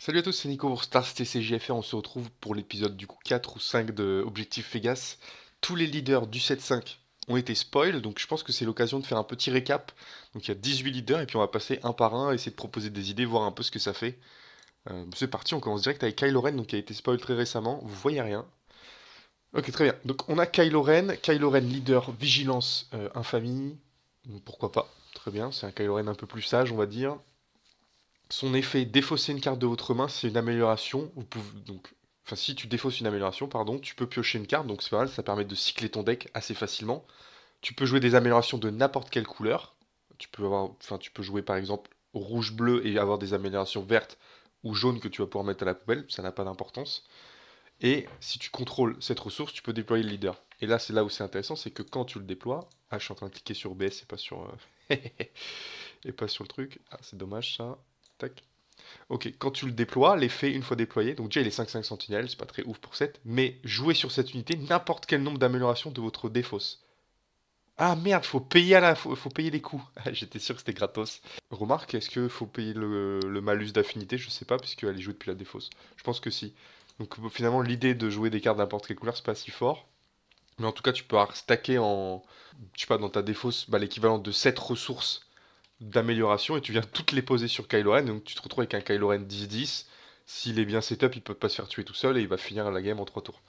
Salut à tous, c'est Nico pour Star TCGFR. On se retrouve pour l'épisode du coup 4 ou 5 de Objectif Vegas. Tous les leaders du 7-5 ont été spoil, donc je pense que c'est l'occasion de faire un petit récap. Donc il y a 18 leaders et puis on va passer un par un, essayer de proposer des idées, voir un peu ce que ça fait. C'est parti, on commence direct avec Kylo Ren, donc qui a été spoil très récemment. Vous voyez rien. Ok, très bien. Donc on a Kylo Ren leader vigilance infamie. Donc, pourquoi pas. Très bien, c'est un Kylo Ren un peu plus sage, on va dire. Son effet, défausser une carte de votre main, c'est une amélioration. Vous pouvez donc, enfin, si tu défausses une amélioration, pardon, tu peux piocher une carte, donc c'est pas mal, ça permet de cycler ton deck assez facilement. Tu peux jouer des améliorations de n'importe quelle couleur. Tu peux jouer par exemple rouge-bleu et avoir des améliorations vertes ou jaunes que tu vas pouvoir mettre à la poubelle, ça n'a pas d'importance. Et si tu contrôles cette ressource, tu peux déployer le leader. Et là, c'est là où c'est intéressant, c'est que quand tu le déploies, ah, je suis en train de cliquer sur OBS et pas sur, et pas sur le truc. Ah, c'est dommage ça. Tac. Ok, quand tu le déploies, l'effet, une fois déployé, donc déjà il est 5-5 sentinelles, c'est pas très ouf pour 7, mais jouez sur cette unité n'importe quel nombre d'améliorations de votre défausse. Ah merde, faut payer les coûts. Ah, j'étais sûr que c'était gratos. Remarque, est-ce que faut payer le malus d'affinité? Je sais pas, puisqu'elle est jouée depuis la défausse. Je pense que si. Donc finalement, l'idée de jouer des cartes d'importe quelle couleur, c'est pas si fort. Mais en tout cas, tu peux stacker en, je sais pas, dans ta défausse, bah, l'équivalent de 7 ressources d'amélioration et tu viens toutes les poser sur Kylo Ren. Donc tu te retrouves avec un Kylo Ren 10-10. S'il est bien setup, il peut pas se faire tuer tout seul et il va finir la game en 3 tours.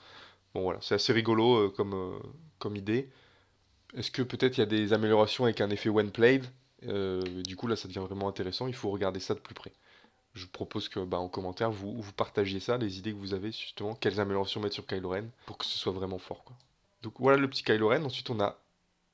Bon voilà, c'est assez rigolo comme idée. Est-ce que peut-être il y a des améliorations avec un effet when played? Du coup là ça devient vraiment intéressant, il faut regarder ça de plus près. Je propose que bah, en commentaire vous partagiez ça, les idées que vous avez justement, quelles améliorations mettre sur Kylo Ren pour que ce soit vraiment fort quoi. Donc voilà le petit Kylo Ren, ensuite on a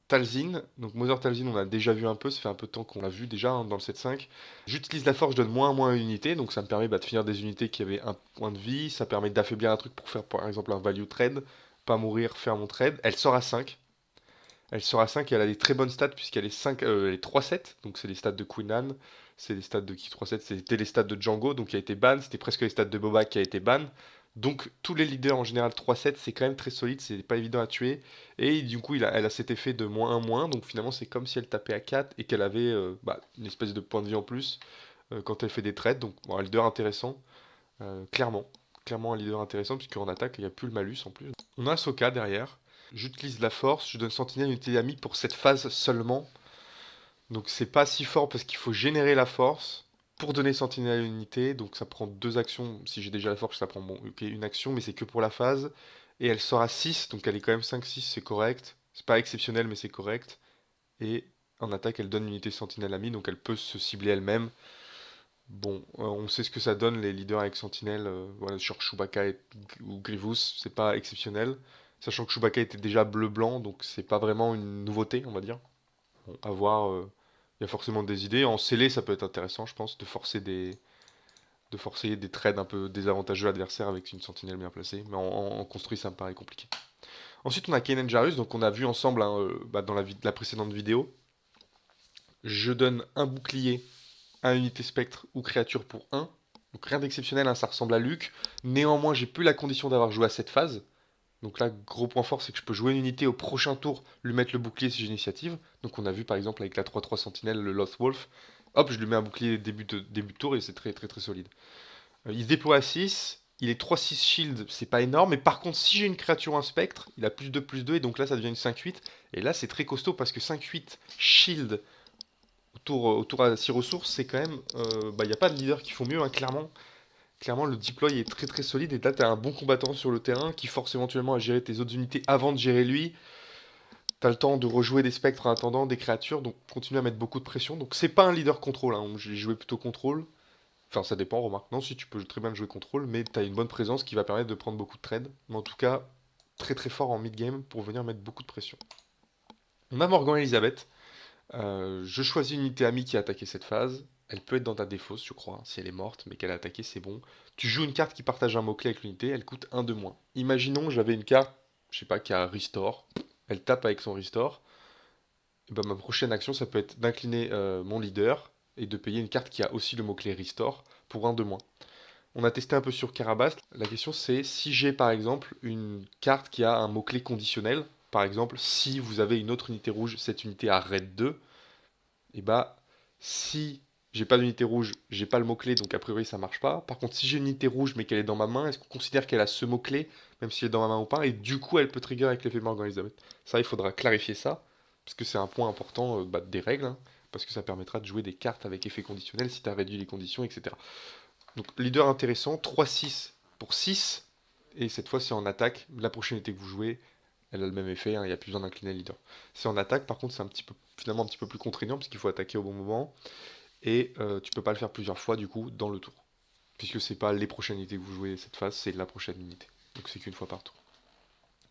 Talzin, donc Mother Talzin, on a déjà vu un peu, ça fait un peu de temps qu'on l'a vu déjà hein, dans le 7-5. J'utilise la force, je donne moins une unité, donc ça me permet bah, de finir des unités qui avaient un point de vie, ça permet d'affaiblir un truc pour faire par exemple un value trade, pas mourir, faire mon trade. Elle sort à 5. Elle sort à 5 et elle a des très bonnes stats puisqu'elle est, elle est 3-7, donc c'est les stats de Queen Anne, c'est les stats de qui 3-7, c'était les stats de Django, donc qui a été ban, c'était presque les stats de Boba qui a été ban. Donc tous les leaders en général 3-7, c'est quand même très solide, c'est pas évident à tuer. Et du coup, elle a cet effet de -1, donc finalement c'est comme si elle tapait à 4 et qu'elle avait bah, une espèce de point de vie en plus quand elle fait des trades. Donc bon, un leader intéressant, clairement. Clairement un leader intéressant puisqu'en attaque, il n'y a plus le malus en plus. On a Ahsoka derrière. J'utilise la force, je donne sentinelle unité amie pour cette phase seulement. Donc c'est pas si fort parce qu'il faut générer la force pour donner sentinelle à l'unité. Donc ça prend deux actions. Si j'ai déjà la force, ça prend bon, ok, une action, mais c'est que pour la phase. Et elle sort à 6, donc elle est quand même 5-6, c'est correct. C'est pas exceptionnel, mais c'est correct. Et en attaque, elle donne une unité sentinelle amie, donc elle peut se cibler elle-même. Bon, on sait ce que ça donne, les leaders avec sentinelle. Voilà, sur Chewbacca ou Grievous, c'est pas exceptionnel. Sachant que Chewbacca était déjà bleu-blanc, donc c'est pas vraiment une nouveauté, on va dire. Bon, à voir, il y a forcément des idées. En scellé, ça peut être intéressant, je pense, de forcer des trades un peu désavantageux à l'adversaire avec une sentinelle bien placée. Mais en construit, ça me paraît compliqué. Ensuite, on a Kanan Jarrus, donc on a vu ensemble hein, bah, dans la précédente vidéo. Je donne un bouclier à unité spectre ou créature pour 1. Donc rien d'exceptionnel, hein, ça ressemble à Luke. Néanmoins, j'ai plus la condition d'avoir joué à cette phase. Donc là, gros point fort, c'est que je peux jouer une unité au prochain tour, lui mettre le bouclier si j'ai initiative. Donc on a vu par exemple avec la 3-3 Sentinelle, le Lost Wolf. Hop, je lui mets un bouclier début de tour et c'est très solide. Il se déploie à 6. Il est 3-6 shield, c'est pas énorme. Mais par contre, si j'ai une créature ou un spectre, il a +2/+2 et donc là ça devient une 5-8. Et là c'est très costaud parce que 5-8 shield autour à 6 ressources, c'est quand même. Bah, il n'y a pas de leader qui font mieux, hein, clairement. Clairement, le deploy est très solide et là, tu as un bon combattant sur le terrain qui force éventuellement à gérer tes autres unités avant de gérer lui. T'as le temps de rejouer des spectres en attendant, des créatures, donc continue à mettre beaucoup de pression. Donc c'est pas un leader contrôle, hein, j'ai joué plutôt contrôle. Enfin, ça dépend, remarque. Non, si tu peux très bien le jouer contrôle, mais t'as une bonne présence qui va permettre de prendre beaucoup de trades. Mais en tout cas, très fort en mid-game pour venir mettre beaucoup de pression. On a Morgan Elisabeth. Je choisis une unité amie qui a attaqué cette phase. Elle peut être dans ta défausse, je crois. Si elle est morte, mais qu'elle a attaqué, c'est bon. Tu joues une carte qui partage un mot-clé avec l'unité, elle coûte un de moins. Imaginons, j'avais une carte, je sais pas, qui a Restore. Elle tape avec son Restore. Et ben, ma prochaine action, ça peut être d'incliner mon leader et de payer une carte qui a aussi le mot-clé Restore pour un de moins. On a testé un peu sur Karabast. La question c'est si j'ai par exemple une carte qui a un mot-clé conditionnel. Par exemple, si vous avez une autre unité rouge, cette unité a Red 2, et bah si J'ai pas d'unité rouge, j'ai pas le mot-clé, donc a priori ça marche pas. Par contre, si j'ai une unité rouge mais qu'elle est dans ma main, est-ce qu'on considère qu'elle a ce mot-clé, même si elle est dans ma main ou pas, et du coup elle peut trigger avec l'effet Morgan Elizabeth. Ça, il faudra clarifier ça, parce que c'est un point important des règles, hein, parce que ça permettra de jouer des cartes avec effet conditionnel si tu as réduit les conditions, etc. Donc leader intéressant, 3-6 pour 6, et cette fois c'est en attaque. La prochaine unité que vous jouez, elle a le même effet, hein, il n'y a plus besoin d'incliner le leader. C'est en attaque, par contre c'est un petit peu, finalement un petit peu plus contraignant, parce qu'il faut attaquer au bon moment. Et tu peux pas le faire plusieurs fois du coup dans le tour. Puisque c'est pas les prochaines unités que vous jouez cette phase, c'est la prochaine unité. Donc c'est qu'une fois par tour.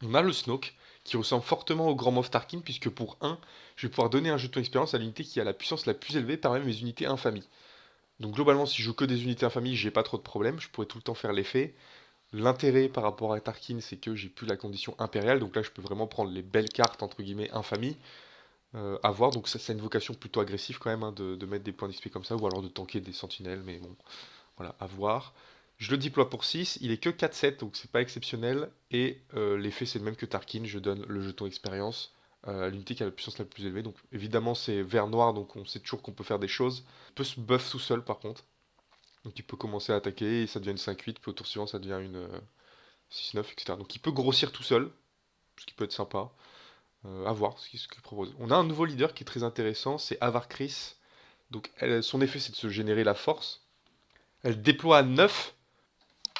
On a le Snoke, qui ressemble fortement au Grand Moff Tarkin, puisque pour 1, je vais pouvoir donner un jeton expérience à l'unité qui a la puissance la plus élevée parmi mes unités infamie. Donc globalement, si je joue que des unités infamie, j'ai pas trop de problèmes, je pourrais tout le temps faire l'effet. L'intérêt par rapport à Tarkin, c'est que j'ai plus la condition impériale, donc là je peux vraiment prendre les belles cartes entre guillemets infamie à voir. Donc ça, c'est une vocation plutôt agressive quand même hein, de mettre des points d'XP comme ça, ou alors de tanker des sentinelles, mais bon, voilà, à voir. Je le déploie pour 6, il est que 4-7, donc c'est pas exceptionnel. Et l'effet c'est le même que Tarkin, je donne le jeton expérience à l'unité qui a la puissance la plus élevée. Donc évidemment c'est vert noir, donc on sait toujours qu'on peut faire des choses. Il peut se buff tout seul par contre. Donc il peut commencer à attaquer et ça devient une 5-8, puis au tour suivant ça devient une 6-9, etc. Donc il peut grossir tout seul, ce qui peut être sympa. À voir ce qu'il propose. On a un nouveau leader qui est très intéressant, c'est Avar Chris. Donc son effet c'est de se générer la force. Elle déploie à 9,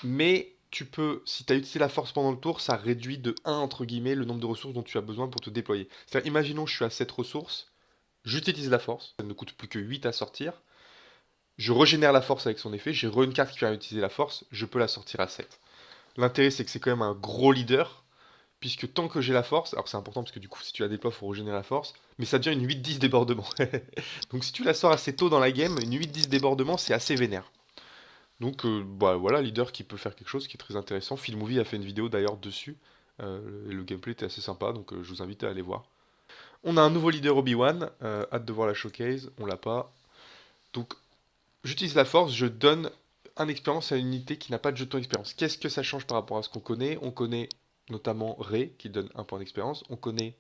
mais tu peux, si tu as utilisé la force pendant le tour, ça réduit de 1 entre guillemets le nombre de ressources dont tu as besoin pour te déployer. C'est-à-dire, imaginons je suis à 7 ressources, j'utilise la force, ça ne coûte plus que 8 à sortir, je régénère la force avec son effet, j'ai une carte qui vient utiliser la force, je peux la sortir à 7. L'intérêt c'est que c'est quand même un gros leader, puisque tant que j'ai la force, alors c'est important parce que du coup si tu la déploies, il faut régénérer la force, mais ça devient une 8-10 débordement. Donc si tu la sors assez tôt dans la game, une 8-10 débordement c'est assez vénère. Donc bah, voilà, leader qui peut faire quelque chose qui est très intéressant. Filmovie a fait une vidéo d'ailleurs dessus, et le gameplay était assez sympa, donc je vous invite à aller voir. On a un nouveau leader Obi-Wan, hâte de voir la showcase, on l'a pas. Donc j'utilise la force, je donne un expérience à une unité qui n'a pas de jeton expérience. Qu'est-ce que ça change par rapport à ce qu'on connaît? On connaît notamment Rey qui donne un point d'expérience, on connaît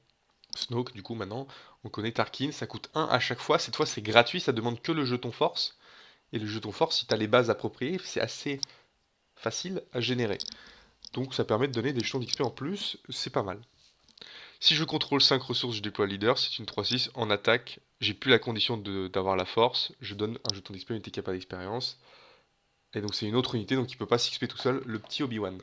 Snoke du coup maintenant, on connaît Tarkin, ça coûte 1 à chaque fois, cette fois c'est gratuit, ça demande que le jeton force. Et le jeton force, si tu as les bases appropriées, c'est assez facile à générer. Donc ça permet de donner des jetons d'XP en plus, c'est pas mal. Si je contrôle 5 ressources, je déploie leader, c'est une 3-6. En attaque, j'ai plus la condition d'avoir la force, je donne un jeton d'XP à une unité qui n'a pas d'expérience. Et donc c'est une autre unité, donc il peut pas s'XP tout seul, le petit Obi-Wan.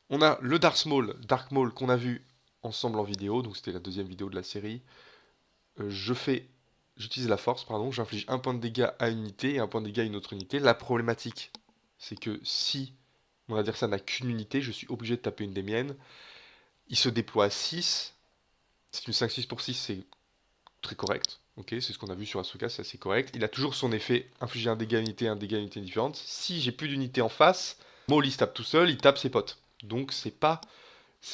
On a le Dark Maul qu'on a vu ensemble en vidéo, donc c'était la deuxième vidéo de la série. J'utilise la force, pardon, j'inflige un point de dégâts à une unité et un point de dégâts à une autre unité. La problématique, c'est que si mon adversaire n'a qu'une unité, je suis obligé de taper une des miennes. Il se déploie à 6. C'est une 5-6 pour 6, c'est très correct. Ok, c'est ce qu'on a vu sur Asuka, c'est assez correct. Il a toujours son effet, infliger un dégât à une unité différente. Si j'ai plus d'unité en face, Maul il se tape tout seul, il tape ses potes. Donc c'est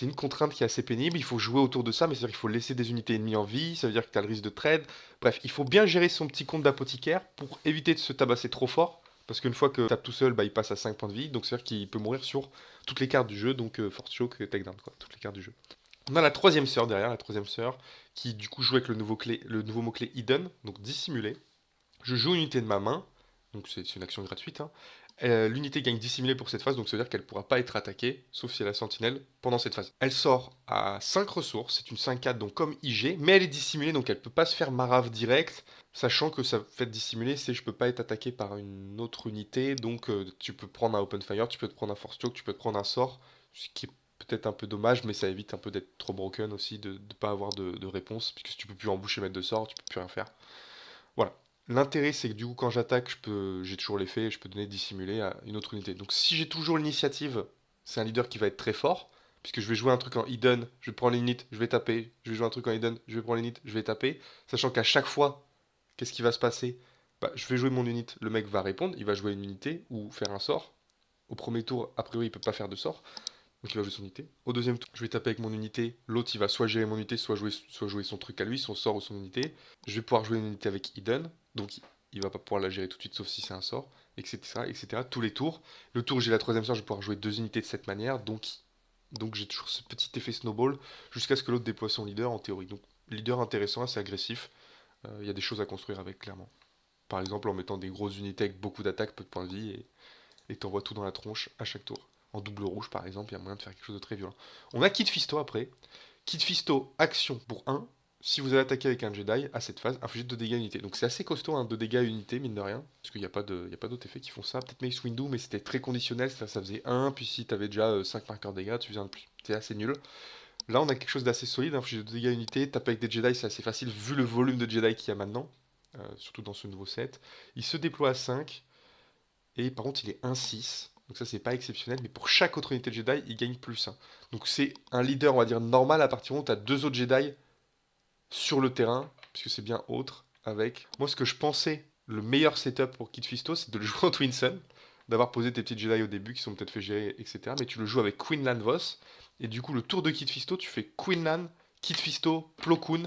une contrainte qui est assez pénible, il faut jouer autour de ça, mais c'est-à-dire qu'il faut laisser des unités ennemies en vie, ça veut dire que tu as le risque de trade. Bref, il faut bien gérer son petit compte d'apothicaire pour éviter de se tabasser trop fort, parce qu'une fois que tu tape tout seul, bah, il passe à 5 points de vie, donc c'est-à-dire qu'il peut mourir sur toutes les cartes du jeu, donc Force Choke, Takedown, quoi, toutes les cartes du jeu. On a la troisième sœur derrière, la troisième sœur, qui du coup joue avec le nouveau mot-clé Hidden, donc dissimuler. Je joue une unité de ma main, donc c'est une action gratuite, hein. L'unité gagne dissimulé pour cette phase, donc ça veut dire qu'elle ne pourra pas être attaquée, sauf si elle a sentinelle, pendant cette phase. Elle sort à 5 ressources, c'est une 5-4, donc comme IG, mais elle est dissimulée, donc elle ne peut pas se faire marave direct, sachant que ça fait dissimuler, c'est je peux pas être attaqué par une autre unité, donc tu peux prendre un Open Fire, tu peux te prendre un Force Choke, tu peux te prendre un sort, ce qui est peut-être un peu dommage, mais ça évite un peu d'être trop broken aussi, de ne pas avoir de réponse, puisque si tu peux plus emboucher mettre de sort, tu peux plus rien faire. Voilà. L'intérêt, c'est que du coup, quand j'attaque, j'ai toujours l'effet et je peux donner dissimuler à une autre unité. Donc, si j'ai toujours l'initiative, c'est un leader qui va être très fort, puisque je vais jouer un truc en hidden, je vais prendre l'init, je vais taper, je vais jouer un truc en hidden, je vais prendre l'init, je vais taper, sachant qu'à chaque fois, qu'est-ce qui va se passer? Bah, je vais jouer mon unit, le mec va répondre, il va jouer une unité ou faire un sort. Au premier tour, a priori, il peut pas faire de sort. Donc il va jouer son unité. Au deuxième tour, je vais taper avec mon unité. L'autre, il va soit gérer mon unité, soit jouer son truc à lui, son sort ou son unité. Je vais pouvoir jouer une unité avec Eden. Donc il va pas pouvoir la gérer tout de suite, sauf si c'est un sort, etc., etc. Tous les tours. Le tour où j'ai la troisième sort, je vais pouvoir jouer deux unités de cette manière. Donc j'ai toujours ce petit effet snowball jusqu'à ce que l'autre déploie son leader en théorie. Donc leader intéressant, assez agressif. Il y a des choses à construire avec, clairement. par exemple en mettant des grosses unités avec beaucoup d'attaques, peu de points de vie, et t'envoies tout dans la tronche à chaque tour. En double rouge par exemple, il y a moyen de faire quelque chose de très violent. On a Kit Fisto après. Kit Fisto, action pour 1. Si vous avez attaqué avec un Jedi, à cette phase, infligez 2 dégâts unité. Donc c'est assez costaud, hein, 2 dégâts unité, mine de rien. Parce qu'il n'y a pas d'autres effets qui font ça. Peut-être Mace Windu, mais c'était très conditionnel, ça faisait 1. Puis si t'avais déjà 5 marqueurs de dégâts, tu faisais un de plus. C'est assez nul. Là, on a quelque chose d'assez solide, infliger 2 dégâts unité. Taper avec des Jedi, c'est assez facile vu le volume de Jedi qu'il y a maintenant. Surtout dans ce nouveau set. Il se déploie à 5. Et par contre, il est 1-6. Donc ça, c'est pas exceptionnel. Mais pour chaque autre unité de Jedi, il gagne plus 1. Donc c'est un leader, on va dire, normal à partir du moment où tu as 2 autres Jedi sur le terrain. Puisque c'est bien autre. Avec. Moi, ce que je pensais, le meilleur setup pour Kit Fisto, c'est de le jouer en Twin Sun. D'avoir posé tes petits Jedi au début qui sont peut-être fait gérer, etc. Mais tu le joues avec Quinlan Vos. Et du coup, le tour de Kit Fisto, tu fais Quinlan, Kit Fisto, Plo Koon.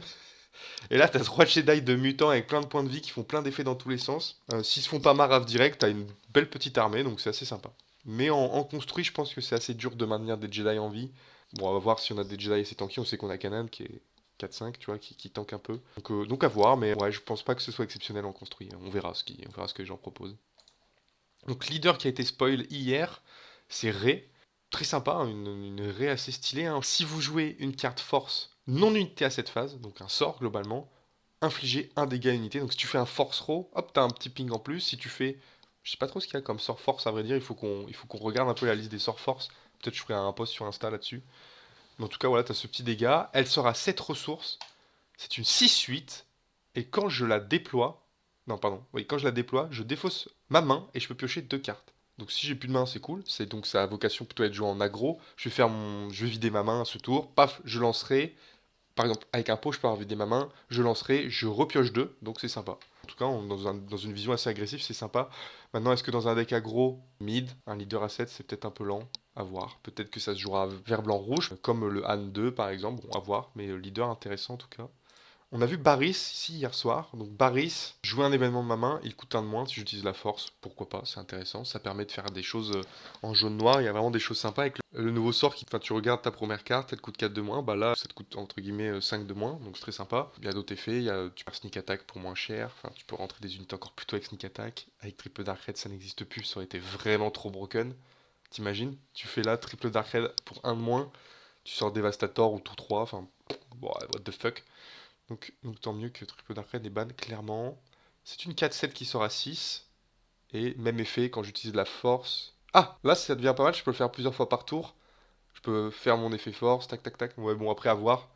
Et là, t'as 3 Jedi de mutants avec plein de points de vie qui font plein d'effets dans tous les sens. S'ils se font pas marave direct, t'as une belle petite armée, donc c'est assez sympa. Mais en construit, je pense que c'est assez dur de maintenir des Jedi en vie. Bon, on va voir si on a des Jedi assez tanky. On sait qu'on a Kanan qui est 4-5, tu vois, qui tank un peu. Donc à voir, mais ouais, je pense pas que ce soit exceptionnel en construit. On verra on verra ce que les gens proposent. Donc leader qui a été spoil hier, c'est Rey. Très sympa, hein, une Rey assez stylée, hein. Si vous jouez une carte force non unité à cette phase, donc un sort globalement, infliger un dégât unité. Donc si tu fais un force row, hop, t'as un petit ping en plus. Si tu fais, je sais pas trop ce qu'il y a comme sort force, à vrai dire, il faut qu'on regarde un peu la liste des sorts force. Peut-être je ferai un post sur Insta là-dessus. Mais en tout cas, voilà, t'as ce petit dégât. Elle sort à 7 ressources. C'est une 6-8. Et quand je la déploie, non, pardon, oui, quand je la déploie, je défausse ma main et je peux piocher 2 cartes. Donc si j'ai plus de main, c'est cool. C'est donc ça a vocation plutôt à être joué en aggro. Je vais vider ma main à ce tour. Paf, je lancerai. Par exemple, avec un pot, je peux avoir vidé ma main, je lancerai, je repioche 2, donc c'est sympa. En tout cas, dans une vision assez agressive, c'est sympa. Maintenant, est-ce que dans un deck aggro, mid, un leader à 7, c'est peut-être un peu lent à voir. Peut-être que ça se jouera vert, blanc, rouge, comme le Han 2 par exemple, bon, à voir, mais leader intéressant en tout cas. On a vu Barris ici hier soir. Donc Barris, jouer un événement de ma main, il coûte un de moins si j'utilise la force. Pourquoi pas, c'est intéressant. Ça permet de faire des choses en jaune-noir. Il y a vraiment des choses sympas avec le nouveau sort qui, enfin, tu regardes ta première carte, elle coûte 4 de moins. Bah là, ça te coûte entre guillemets 5 de moins. Donc c'est très sympa. Il y a d'autres effets. Tu peux faire sneak attack pour moins cher. Enfin, tu peux rentrer des unités encore plus tôt avec sneak attack. Avec triple dark red, ça n'existe plus. Ça aurait été vraiment trop broken. T'imagines? Tu fais là triple dark red pour un de moins. Tu sors Devastator ou tout 3. Enfin, bon, what the fuck. Donc tant mieux que Triple Dark Red est ban, clairement. C'est une 4-7 qui sort à 6. Et même effet quand j'utilise la force. Ah, là ça devient pas mal, je peux le faire plusieurs fois par tour. Je peux faire mon effet force, tac tac tac. Ouais, bon, après à voir.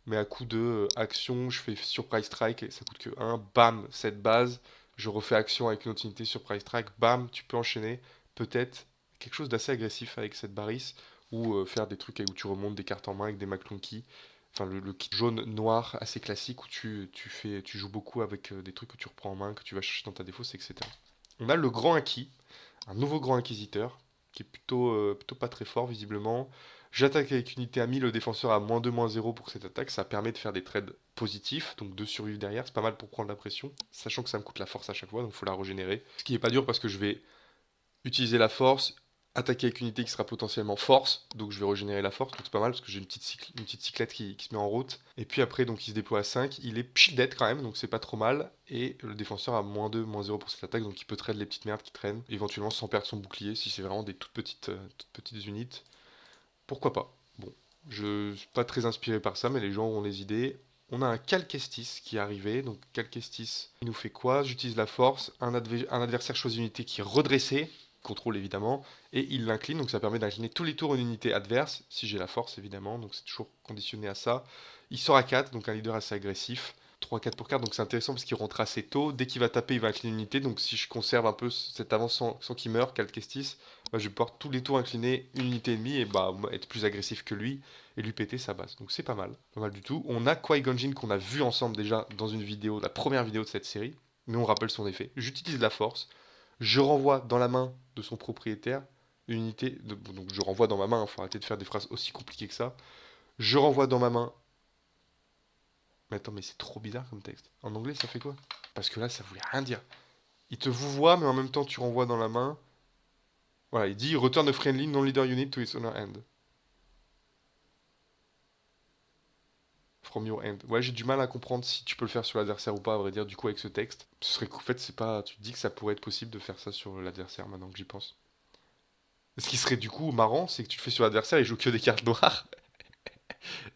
Mais à coup de action, je fais Surprise Strike, et ça coûte que 1. Bam, cette base. Je refais action avec une autre unité Surprise Strike. Bam, tu peux enchaîner. Peut-être quelque chose d'assez agressif avec cette Barris. Ou faire des trucs où tu remontes des cartes en main avec des Maclunky. Enfin, le kit jaune-noir assez classique où tu joues beaucoup avec des trucs que tu reprends en main, que tu vas chercher dans ta défausse, etc. On a le Grand Inquis, un nouveau Grand Inquisiteur, qui est plutôt pas très fort visiblement. J'attaque avec une unité amie, le défenseur a -2, -0 pour cette attaque. Ça permet de faire des trades positifs, donc de survivre derrière. C'est pas mal pour prendre la pression, sachant que ça me coûte la force à chaque fois, donc il faut la régénérer. Ce qui est pas dur parce que je vais utiliser la force, attaquer avec une unité qui sera potentiellement force, donc je vais régénérer la force, donc c'est pas mal parce que j'ai une petite cyclette qui se met en route. Et puis après, donc il se déploie à 5, il est shielded quand même, donc c'est pas trop mal. Et le défenseur a -2, -0 pour cette attaque, donc il peut trade les petites merdes qui traînent, éventuellement sans perdre son bouclier, si c'est vraiment des toutes petites unités. Pourquoi pas? Bon, je suis pas très inspiré par ça, mais les gens ont les idées. On a un Calquestis qui est arrivé. Donc Calquestis, il nous fait quoi? J'utilise la force. Un adversaire choisit une unité qui est redressée, contrôle évidemment, et il l'incline. Donc ça permet d'incliner tous les tours une unité adverse, si j'ai la force évidemment. Donc c'est toujours conditionné à ça. Il sort à 4, donc un leader assez agressif. 3-4 pour 4, donc c'est intéressant parce qu'il rentre assez tôt. Dès qu'il va taper, il va incliner une unité. Donc si je conserve un peu cette avance sans qu'il meure, Calquestis, bah, je vais pouvoir tous les tours incliner une unité ennemie et bah, être plus agressif que lui et lui péter sa base. Donc c'est pas mal du tout. On a Qui-Gon Jinn qu'on a vu ensemble déjà dans une vidéo, la première vidéo de cette série, mais on rappelle son effet. J'utilise la force, je renvoie dans la main de son propriétaire une unité, donc je renvoie dans ma main, il faut arrêter de faire des phrases aussi compliquées que ça. Je renvoie dans ma main. Mais attends, mais c'est trop bizarre comme texte. En anglais, ça fait quoi? Parce que là, ça voulait rien dire. Il te vous voit, mais en même temps, tu renvoies dans la main. Voilà, il dit Return a friendly non-leader unit to its owner hand. From your end. Ouais, j'ai du mal à comprendre si tu peux le faire sur l'adversaire ou pas, à vrai dire, du coup, avec ce texte. Ce serait qu'en fait, c'est pas. Tu te dis que ça pourrait être possible de faire ça sur l'adversaire maintenant que j'y pense. Ce qui serait du coup marrant, c'est que tu le fais sur l'adversaire, il joue que des cartes noires.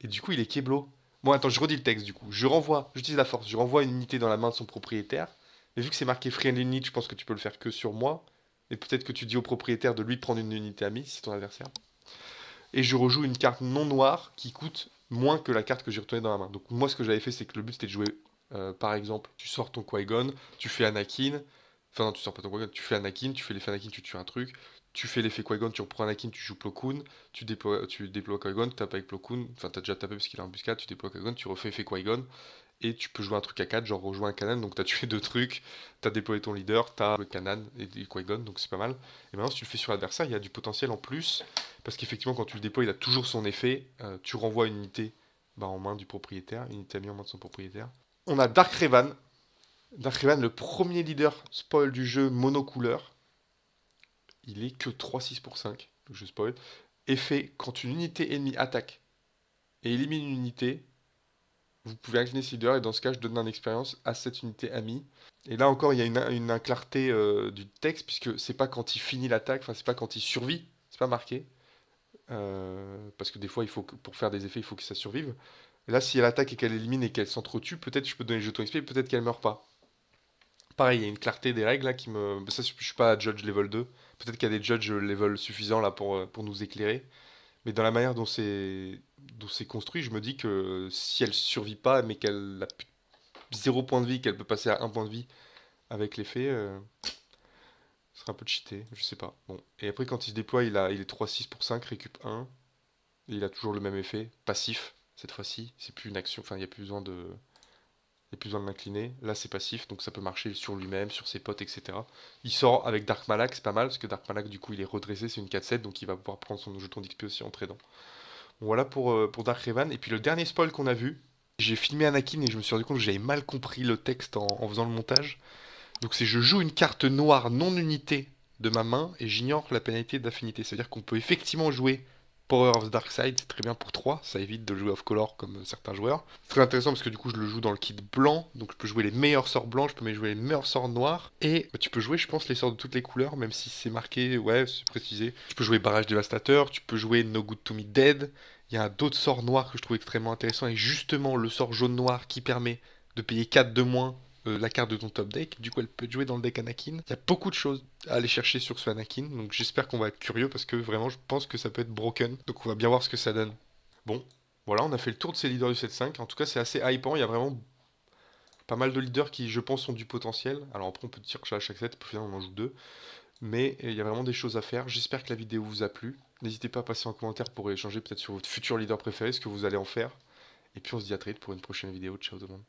Et du coup, il est Keblo. Bon, attends, je redis le texte du coup. J'utilise la force, je renvoie une unité dans la main de son propriétaire. Mais vu que c'est marqué Friendly Unit, je pense que tu peux le faire que sur moi. Et peut-être que tu dis au propriétaire de lui de prendre une unité amie, si c'est ton adversaire. Et je rejoue une carte non noire qui coûte moins que la carte que j'ai retournée dans la main. Donc moi, ce que j'avais fait, c'est que le but c'était de jouer, par exemple, tu sors ton Qui-Gon, tu fais Anakin. Enfin, non, tu sors pas ton Qui-Gon, tu fais Anakin, tu fais l'effet Anakin, tu tues un truc. Tu fais l'effet Qui-Gon, tu reprends Anakin, tu joues Plo Koon, tu déploies Qui-Gon, tu tapes avec Plo Koon, enfin t'as déjà tapé parce qu'il a embuscade, tu déploies Qui-Gon, tu refais effet Qui-Gon, et tu peux jouer un truc à 4, genre rejoindre un Kanan, donc t'as tué deux trucs, t'as déployé ton leader, t'as le Kanan et Qui-Gon, donc c'est pas mal. Et maintenant, si tu le fais sur l'adversaire, il y a du potentiel en plus, parce qu'effectivement, quand tu le déploies, il a toujours son effet, tu renvoies une unité en main du propriétaire, une unité amie en main de son propriétaire. On a Dark Revan. Dark Revan, le premier leader spoil du jeu monocouleur, il est que 3-6 pour 5, donc je spoil. Effet, quand une unité ennemie attaque et élimine une unité, vous pouvez incliner ce leader et dans ce cas, je donne une expérience à cette unité amie. Et là encore, il y a une inclarté du texte puisque c'est pas quand il finit l'attaque, enfin c'est pas quand il survit, c'est pas marqué. Parce que des fois, pour faire des effets, il faut que ça survive. Et là, si elle attaque et qu'elle élimine et qu'elle s'entretue, peut-être je peux donner le jeton XP, peut-être qu'elle meurt pas. Pareil, il y a une clarté des règles là qui me. Ça, je suis pas judge level 2. Peut-être qu'il y a des judges level suffisants là pour nous éclairer. Mais dans la manière dont c'est construit, je me dis que si elle survit pas, mais qu'elle a 0 point de vie, qu'elle peut passer à 1 point de vie avec l'effet, ce serait un peu cheaté, je sais pas. Bon. Et après, quand il se déploie, il est 3-6 pour 5, récup 1. Et il a toujours le même effet, passif, cette fois-ci. C'est plus une action, enfin, il n'y a plus besoin de l'incliner. Là, c'est passif, donc ça peut marcher sur lui-même, sur ses potes, etc. Il sort avec Dark Malak, c'est pas mal, parce que Dark Malak, du coup, il est redressé, c'est une 4-7, donc il va pouvoir prendre son jeton d'XP aussi en tradant. Bon, voilà pour Dark Revan. Et puis le dernier spoil qu'on a vu, j'ai filmé Anakin et je me suis rendu compte que j'avais mal compris le texte en faisant le montage. Donc c'est je joue une carte noire non unité de ma main et j'ignore la pénalité d'affinité. C'est-à-dire qu'on peut effectivement jouer Power of Darkseid, c'est très bien pour 3, ça évite de jouer off color comme certains joueurs. C'est très intéressant parce que du coup je le joue dans le kit blanc, donc je peux jouer les meilleurs sorts blancs, je peux même jouer les meilleurs sorts noirs, et tu peux jouer je pense les sorts de toutes les couleurs, même si c'est marqué, ouais c'est précisé. Tu peux jouer Barrage Dévastateur, tu peux jouer No Good To Me Dead, il y a d'autres sorts noirs que je trouve extrêmement intéressants, et justement le sort jaune-noir qui permet de payer 4 de moins la carte de ton top deck, du coup elle peut jouer dans le deck Anakin. Il y a beaucoup de choses à aller chercher sur ce Anakin, donc j'espère qu'on va être curieux parce que vraiment je pense que ça peut être broken, donc on va bien voir ce que ça donne. Bon, voilà, on a fait le tour de ces leaders du 7-5, en tout cas c'est assez hypant, il y a vraiment pas mal de leaders qui je pense ont du potentiel, alors après on peut tirer à chaque set, puis finalement on en joue deux, mais il y a vraiment des choses à faire, j'espère que la vidéo vous a plu, n'hésitez pas à passer en commentaire pour échanger peut-être sur votre futur leader préféré, ce que vous allez en faire, et puis on se dit à très vite pour une prochaine vidéo, ciao tout le monde.